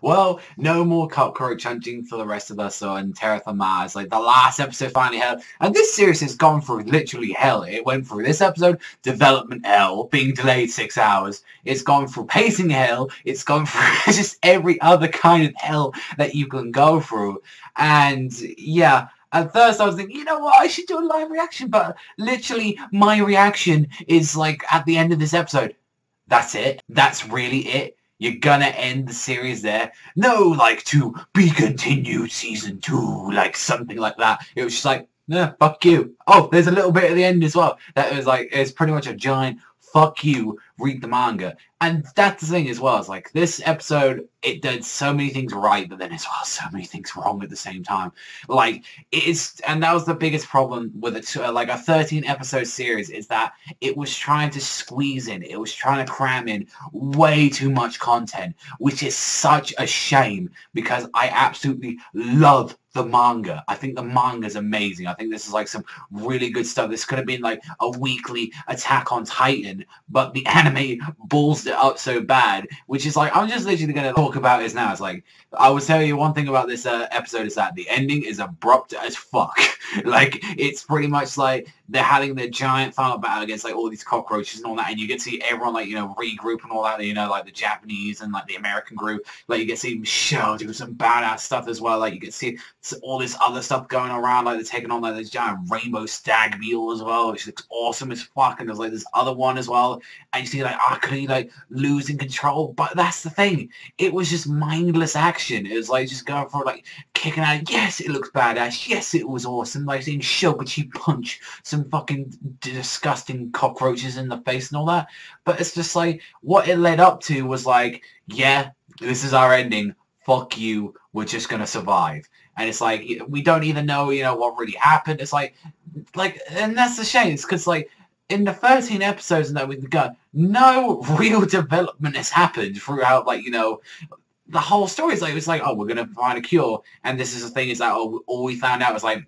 well, no more cockroach hunting for the rest of us on Terraformars. Like, the last episode finally hell. And this series has gone through literally hell. It went through this episode, development hell, being delayed 6 hours. It's gone through pacing hell. It's gone through just every other kind of hell that you can go through. And, yeah. At first I was thinking, you know what, I should do a live reaction, but literally my reaction is like at the end of this episode. That's it. That's really it. You're gonna end the series there. No, like, to be continued season 2, like something like that. It was just like, nah, fuck you. Oh, there's a little bit at the end as well. That was like, it's pretty much a giant fuck you, read the manga. And that's the thing as well. It's like, this episode, it did so many things right, but then as well, so many things wrong at the same time. Like, it is, and that was the biggest problem with it, like a 13-episode series, is that it was trying to squeeze in, it was trying to cram in way too much content, which is such a shame, because I absolutely love the manga. I think the manga is amazing. I think this is like some really good stuff. This could have been like a weekly Attack on Titan, but the anime balls it up so bad, which is like, I'm just literally going to talk about this now. It's like, I will tell you one thing about this episode is that the ending is abrupt as fuck. Like, it's pretty much like they're having their giant final battle against like all these cockroaches and all that, and you get to see everyone like, you know, regroup and all that, you know, like the Japanese and like the American group. Like, you get to see Michelle do some badass stuff as well. Like, you get to see all this other stuff going around, like they're taking on like this giant rainbow stag beetle as well, which looks awesome as fuck. And there's like this other one as well, and you see like Akame like losing control. But that's the thing, it was just mindless action. It was like just going for like kicking out. Yes, it looks badass. Yes, it was awesome. Like seeing Shoguchi punch some fucking disgusting cockroaches in the face and all that. But it's just like, what it led up to was like, yeah, this is our ending. Fuck you. We're just gonna survive. And it's like, we don't even know, you know, what really happened. It's like, and that's the shame. It's because, like, in the 13 episodes that we've got, no real development has happened throughout, like, you know, the whole story is like, it's like, oh, we're going to find a cure. And this is the thing, is that, oh, all we found out was, like,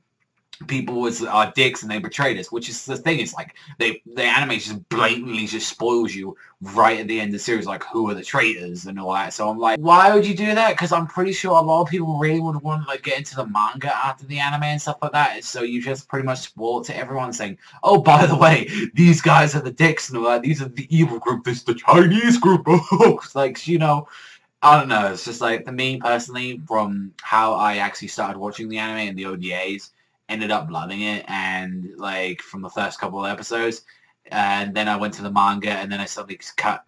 people was dicks and they betrayed us, which is the thing. It's like the anime just blatantly just spoils you right at the end of the series, like who are the traitors and all that. So I'm like, why would you do that? Because I'm pretty sure a lot of people really would want to like get into the manga after the anime and stuff like that. So you just pretty much spoil it to everyone, saying, oh, by the way, these guys are the dicks and all that. These are the evil group. This is the Chinese group. It's like, you know, I don't know. It's just like, for me personally, from how I actually started watching the anime and the ODAs, ended up loving it, and like from the first couple of episodes, and then I went to the manga, and then I suddenly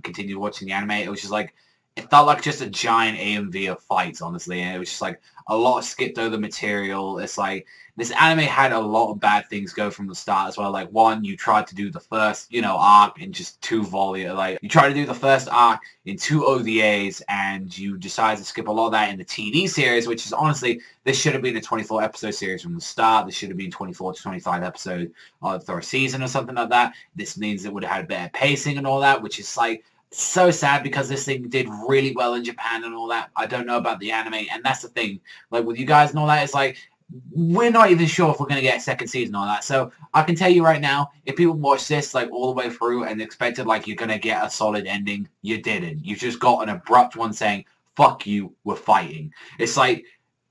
continued watching the anime. It was just like, it felt like just a giant AMV of fights, honestly, and it was just like a lot of skipped over material. It's like, this anime had a lot of bad things go from the start as well. Like, one, you tried to do the first, you know, arc in just 2 volumes. Like, you tried to do the first arc in 2 OVAs, and you decided to skip a lot of that in the TV series, which is honestly, this should have been a 24-episode series from the start. This should have been 24 to 25 episodes for a season or something like that. This means it would have had better pacing and all that, which is like, so sad, because this thing did really well in Japan and all that. I don't know about the anime, and that's the thing. Like, with you guys and all that, it's like, we're not even sure if we're going to get a second season and all that. So I can tell you right now, if people watch this like all the way through and expected like you're going to get a solid ending, you didn't. You just got an abrupt one saying, fuck you, we're fighting. It's like,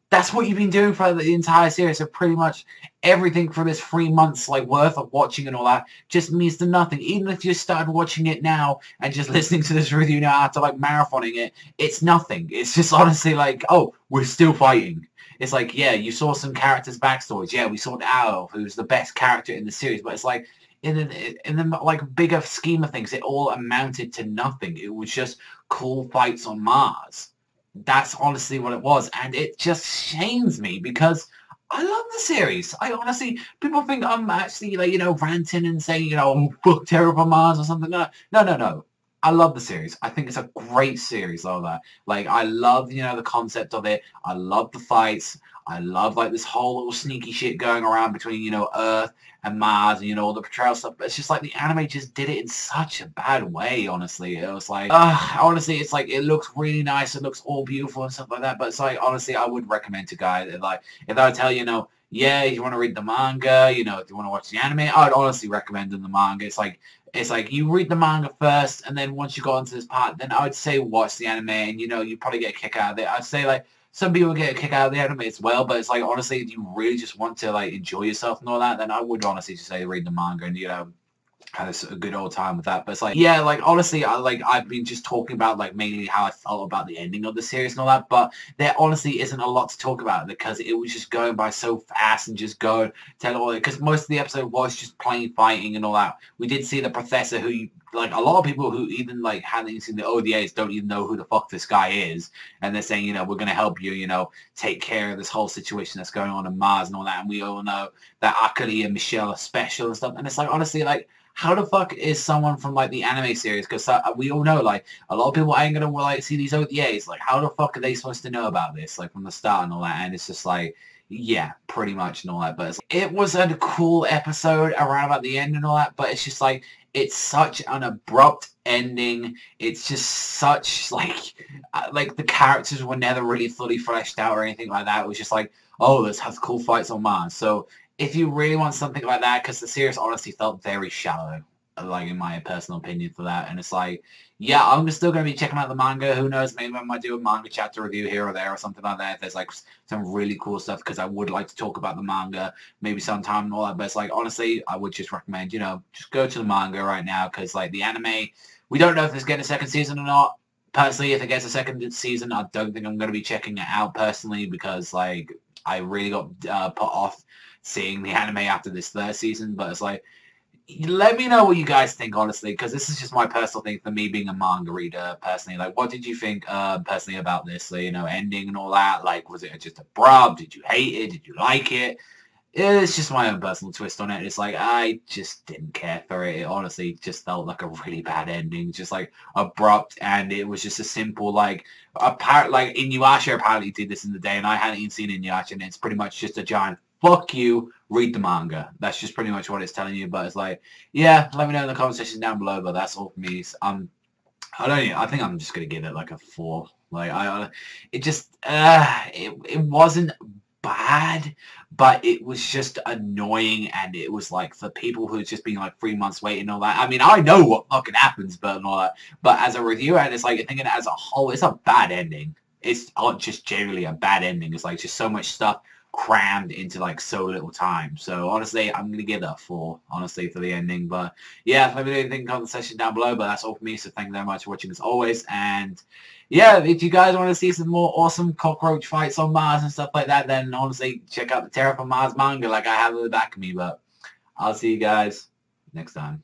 that's what you've been doing for the entire series. So pretty much everything for this 3 months like worth of watching and all that just means to nothing. Even if you started watching it now and just listening to this review now after like marathoning it, it's nothing. It's just honestly like, oh, we're still fighting. It's like, yeah, you saw some characters' backstories. Yeah, we saw Alf, who's the best character in the series. But it's like, in the like bigger scheme of things, it all amounted to nothing. It was just cool fights on Mars. That's honestly what it was. And it just shames me, because I love the series. I honestly, people think I'm actually, like, you know, ranting and saying, you know, fuck Terraformars or something. No. I love the series. I think it's a great series, all that. Like, I love, you know, the concept of it. I love the fights. I love, like, this whole little sneaky shit going around between, you know, Earth and Mars, and, you know, all the portrayal stuff. But it's just, like, the anime just did it in such a bad way, honestly. It was, like, honestly, it's, like, it looks really nice. It looks all beautiful and stuff like that. But it's, like, honestly, I would recommend to guys, like, if I tell you, you know, yeah, if you want to read the manga, you know, if you want to watch the anime, I'd honestly recommend the manga. It's like, it's like you read the manga first, and then once you go into this part, then I would say watch the anime, and you know, you probably get a kick out of it. I'd say like some people get a kick out of the anime as well, but it's like honestly, if you really just want to like enjoy yourself and all that, then I would honestly just say read the manga and you know, had a good old time with that. But it's like, yeah, like honestly, I've been just talking about like mainly how I felt about the ending of the series and all that, but there honestly isn't a lot to talk about because it was just going by so fast and just go tell all it, because most of the episode was just plain fighting and all that. We did see the professor who, like, a lot of people who even like hadn't seen the ODAs don't even know who the fuck this guy is, and they're saying, you know, we're gonna help you, you know, take care of this whole situation that's going on in Mars and all that, and we all know that Akane and Michelle are special and stuff, and it's like honestly, like, how the fuck is someone from like the anime series? Because we all know like a lot of people ain't gonna like see these OVAs. Like, how the fuck are they supposed to know about this like from the start and all that? And it's just like, yeah, pretty much and all that. But it was a cool episode around about the end and all that. But it's just like it's such an abrupt ending. It's just such like the characters were never really fully fleshed out or anything like that. It was just like, oh, let's have cool fights on Mars. So if you really want something like that, because the series honestly felt very shallow, like in my personal opinion for that, and it's like, yeah, I'm still going to be checking out the manga. Who knows, maybe I might do a manga chapter review here or there or something like that if there's like some really cool stuff, because I would like to talk about the manga maybe sometime and all that. But it's like, honestly, I would just recommend, you know, just go to the manga right now, because like the anime, we don't know if it's getting a second season or not. Personally, if it gets a second season, I don't think I'm going to be checking it out personally, because like I really got put off seeing the anime after this third season. But it's like, let me know what you guys think, honestly, because this is just my personal thing for me being a manga reader personally. Like, what did you think personally about this, you know, ending and all that? Like, was it just abrupt? Did you hate it? Did you like it? It's just my own personal twist on it. It's like, I just didn't care for it. It honestly just felt like a really bad ending, just like abrupt, and it was just a simple like Inuyasha apparently did this in the day, and I hadn't even seen Inuyasha, and it's pretty much just a giant fuck you, read the manga. That's just pretty much what it's telling you. But it's like, yeah, let me know in the comment section down below. But that's all for me. I think I'm just gonna give it like a 4. Like it wasn't bad, but it was just annoying, and it was like for people who's just been like 3 months waiting and all that. I mean, I know what fucking happens, but and all that. But as a reviewer, and it's like thinking as a whole, it's a bad ending. It's not just generally a bad ending. It's like just so much stuff crammed into like so little time. So honestly, I'm gonna give that a 4, honestly, for the ending. But yeah, let me know anything in the comment section down below. But that's all for me, so thank you very much for watching as always. And yeah, if you guys want to see some more awesome cockroach fights on Mars and stuff like that, then honestly check out the Terraformars manga like I have at the back of me. But I'll see you guys next time.